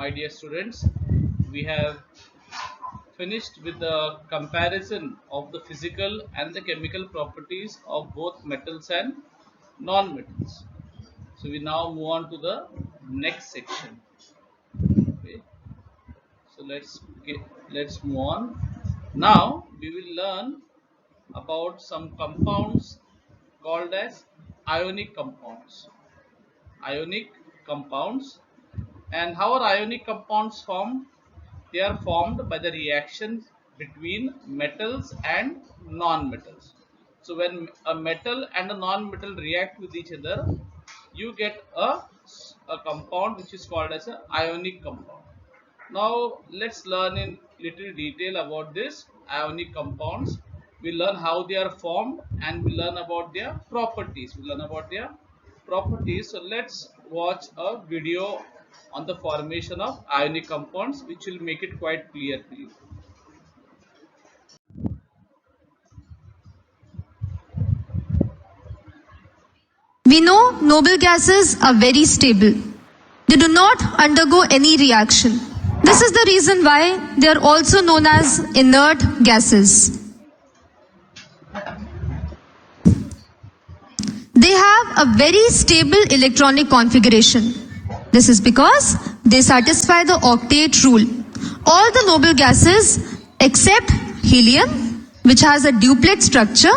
my dear students, we have finished with the comparison of the physical and the chemical properties of both metals and non-metals. So we now move on to the next section. Okay. So let's move on. Now we will learn about some compounds called as ionic compounds. Ionic compounds. And how are ionic compounds formed? They are formed by the reactions between metals and non-metals. So when a metal and a non-metal react with each other, you get a compound which is called as an ionic compound. Now let's learn in little detail about this ionic compounds. We learn how they are formed and we learn about their properties. So let's watch a video on the formation of ionic compounds, which will make it quite clear to you. We know noble gases are very stable. They do not undergo any reaction. This is the reason why they are also known as inert gases. They have a very stable electronic configuration. This is because they satisfy the octet rule. All the noble gases except helium, which has a duplet structure,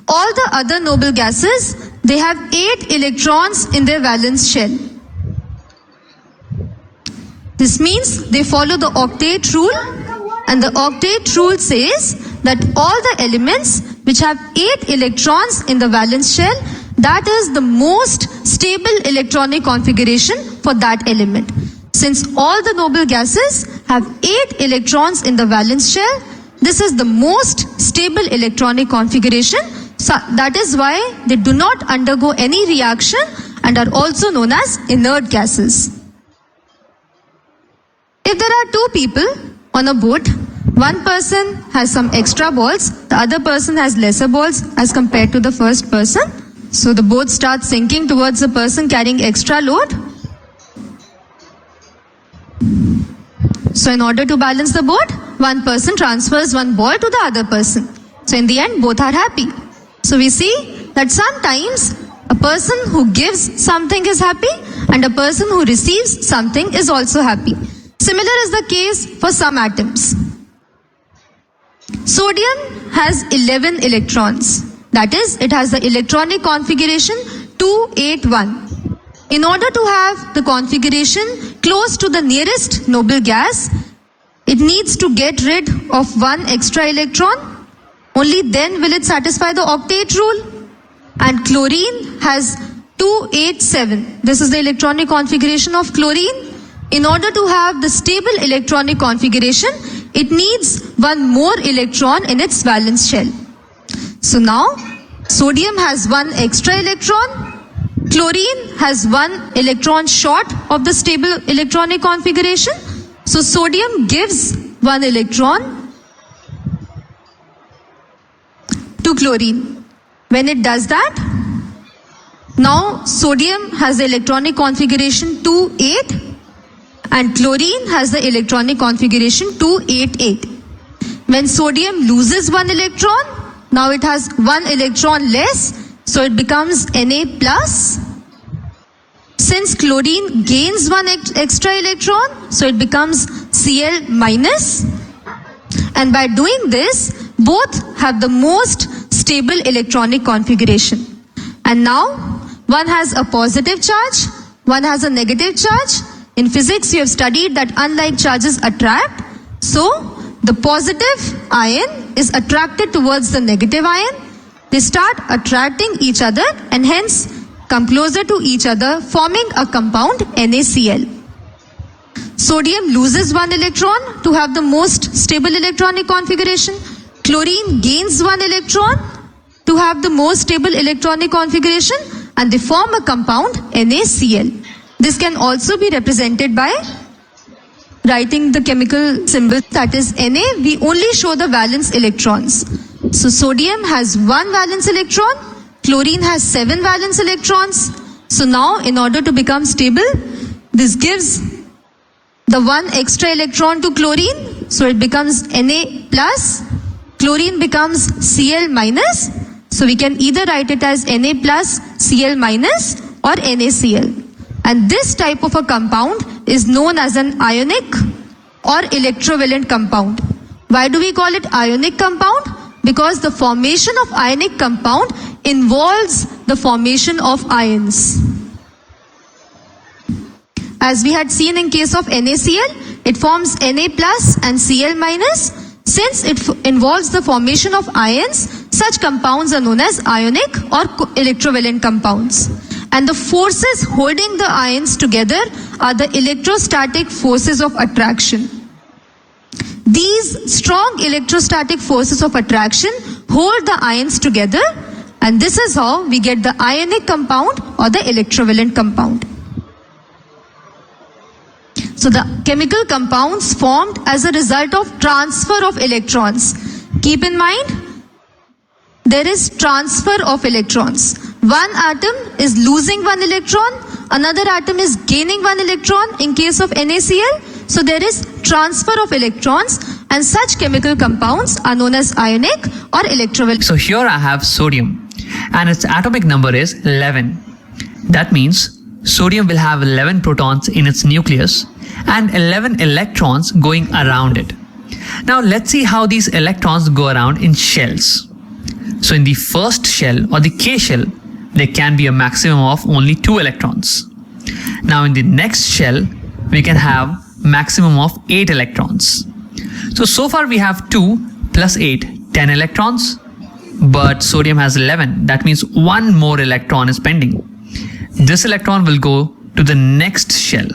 all the other noble gases, they have 8 electrons in their valence shell. This means they follow the octet rule, and the octet rule says that all the elements which have 8 electrons in the valence shell, that is the most stable electronic configuration for that element. Since all the noble gases have 8 electrons in the valence shell, this is the most stable electronic configuration. So that is why they do not undergo any reaction and are also known as inert gases. If there are two people on a boat, one person has some extra balls, the other person has lesser balls as compared to the first person. So the boat starts sinking towards the person carrying extra load. So in order to balance the boat, one person transfers one ball to the other person. So in the end, both are happy. So we see that sometimes a person who gives something is happy and a person who receives something is also happy. Similar is the case for some atoms. Sodium has 11 electrons. That is, it has the electronic configuration 281. In order to have the configuration close to the nearest noble gas, it needs to get rid of one extra electron. Only then will it satisfy the octet rule. And chlorine has 287. This is the electronic configuration of chlorine. In order to have the stable electronic configuration, it needs one more electron in its valence shell. So now, sodium has one extra electron. Chlorine has one electron short of the stable electronic configuration. So sodium gives one electron to chlorine. When it does that, now sodium has the electronic configuration 28 and chlorine has the electronic configuration 288. When sodium loses one electron, now it has one electron less, so it becomes Na plus. Since chlorine gains one extra electron, so it becomes Cl minus. And by doing this, both have the most stable electronic configuration. And now, one has a positive charge, one has a negative charge. In physics, you have studied that unlike charges attract. So, the positive ion is attracted towards the negative ion. They start attracting each other and hence come closer to each other, forming a compound NaCl. Sodium loses one electron to have the most stable electronic configuration. Chlorine gains one electron to have the most stable electronic configuration, and they form a compound NaCl. This can also be represented by writing the chemical symbol, that is Na. We only show the valence electrons. So sodium has one valence electron, chlorine has 7 valence electrons. So now in order to become stable, this gives the one extra electron to chlorine. So it becomes Na plus, chlorine becomes Cl minus. So we can either write it as Na plus Cl minus or NaCl. And this type of a compound is known as an ionic or electrovalent compound. Why do we call it ionic compound? Because the formation of ionic compound involves the formation of ions. As we had seen in case of NaCl, it forms Na plus and Cl minus. Since it involves the formation of ions, such compounds are known as ionic or electrovalent compounds. And the forces holding the ions together are the electrostatic forces of attraction. These strong electrostatic forces of attraction hold the ions together, and this is how we get the ionic compound or the electrovalent compound. So the chemical compounds formed as a result of transfer of electrons. Keep in mind, there is transfer of electrons. One atom is losing one electron, another atom is gaining one electron in case of NaCl. So there is transfer of electrons, and such chemical compounds are known as ionic or electrovalent. So here I have sodium and its atomic number is 11. That means sodium will have 11 protons in its nucleus and 11 electrons going around it. Now let's see how these electrons go around in shells. So in the first shell or the K shell, there can be a maximum of only 2 electrons. Now in the next shell, we can have maximum of 8 electrons. So far we have 2 plus 8, 10 electrons, but sodium has 11. That means one more electron is pending. This electron will go to the next shell.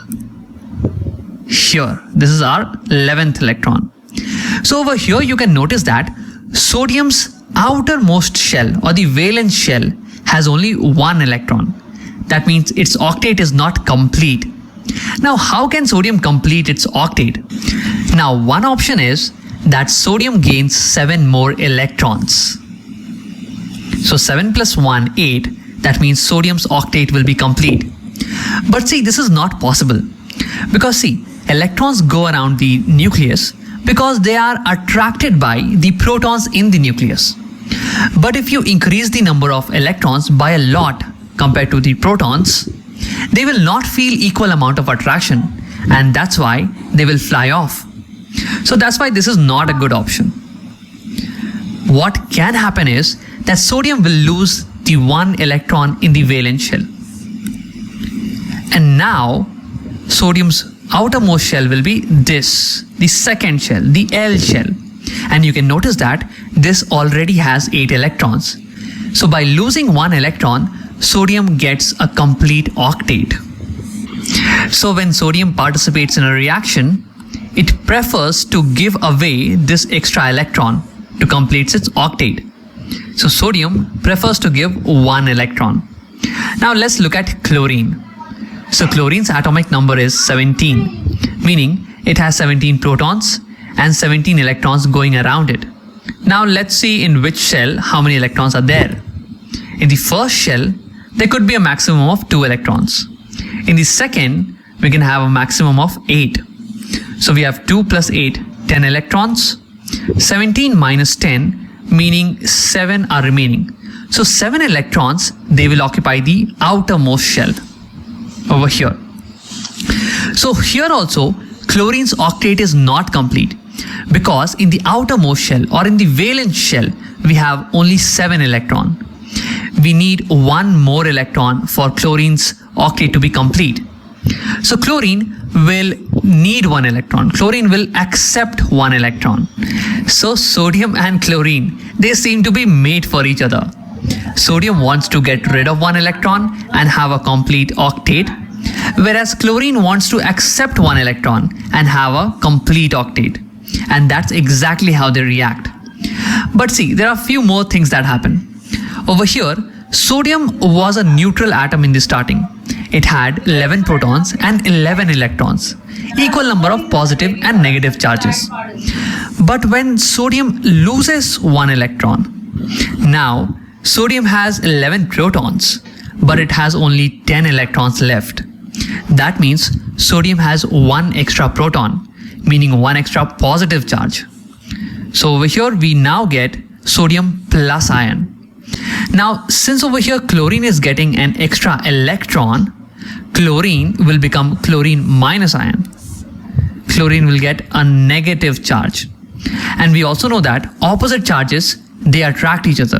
Here, this is our 11th electron. So over here you can notice that sodium's outermost shell or the valence shell has only 1 electron. That means its octet is not complete. Now how can sodium complete its octet? Now one option is that sodium gains 7 more electrons. So 7 plus 1, 8. That means sodium's octet will be complete. But see, this is not possible. Because see, electrons go around the nucleus because they are attracted by the protons in the nucleus. But if you increase the number of electrons by a lot compared to the protons, they will not feel equal amount of attraction, and that's why they will fly off. So that's why this is not a good option. What can happen is that sodium will lose the 1 electron in the valence shell. And now sodium's outermost shell will be this, the second shell, the L shell. And you can notice that this already has 8 electrons. So by losing 1 electron, sodium gets a complete octet. So when sodium participates in a reaction, it prefers to give away this extra electron to complete its octet. So sodium prefers to give 1 electron. Now let's look at chlorine. So chlorine's atomic number is 17, meaning it has 17 protons and 17 electrons going around it. Now let's see in which shell how many electrons are there. In the first shell, there could be a maximum of 2 electrons. In the second, we can have a maximum of 8. So we have 2 plus 8, 10 electrons. 17 minus 10, meaning 7 are remaining. So 7 electrons, they will occupy the outermost shell over here. So here also, chlorine's octet is not complete because in the outermost shell or in the valence shell, we have only 7 electrons. We need 1 more electron for chlorine's octet to be complete. So chlorine will need 1 electron. Chlorine will accept 1 electron. So sodium and chlorine, they seem to be made for each other. Sodium wants to get rid of 1 electron and have a complete octet, whereas chlorine wants to accept 1 electron and have a complete octet. And that's exactly how they react. But see, there are a few more things that happen. Over here, sodium was a neutral atom in the starting. It had 11 protons and 11 electrons, equal number of positive and negative charges. But when sodium loses 1 electron, now sodium has 11 protons, but it has only 10 electrons left. That means sodium has one extra proton, meaning one extra positive charge. So over here we now get sodium plus ion. Now since over here chlorine is getting an extra electron, chlorine will become chlorine minus ion. Chlorine will get a negative charge. And we also know that opposite charges, they attract each other.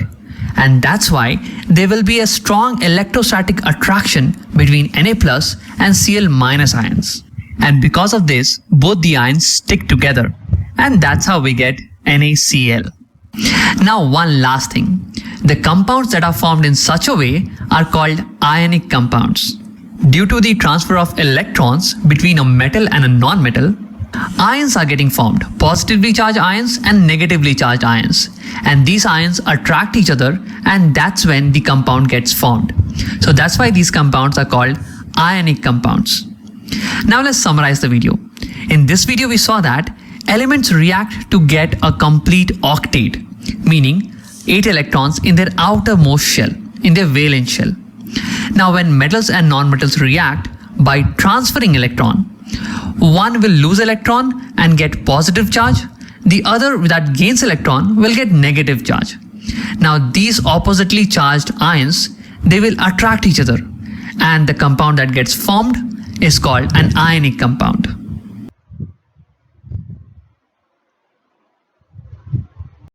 And that's why there will be a strong electrostatic attraction between Na plus and Cl minus ions. And because of this, both the ions stick together. And that's how we get NaCl. Now one last thing. The compounds that are formed in such a way are called ionic compounds. Due to the transfer of electrons between a metal and a non-metal, ions are getting formed, positively charged ions and negatively charged ions. And these ions attract each other, and that's when the compound gets formed. So that's why these compounds are called ionic compounds. Now let's summarize the video. In this video we saw that elements react to get a complete octet, meaning 8 electrons in their outermost shell, in their valence shell. Now when metals and non-metals react by transferring electron, one will lose electron and get positive charge, the other that gains electron will get negative charge. Now these oppositely charged ions, they will attract each other, and the compound that gets formed is called an ionic compound.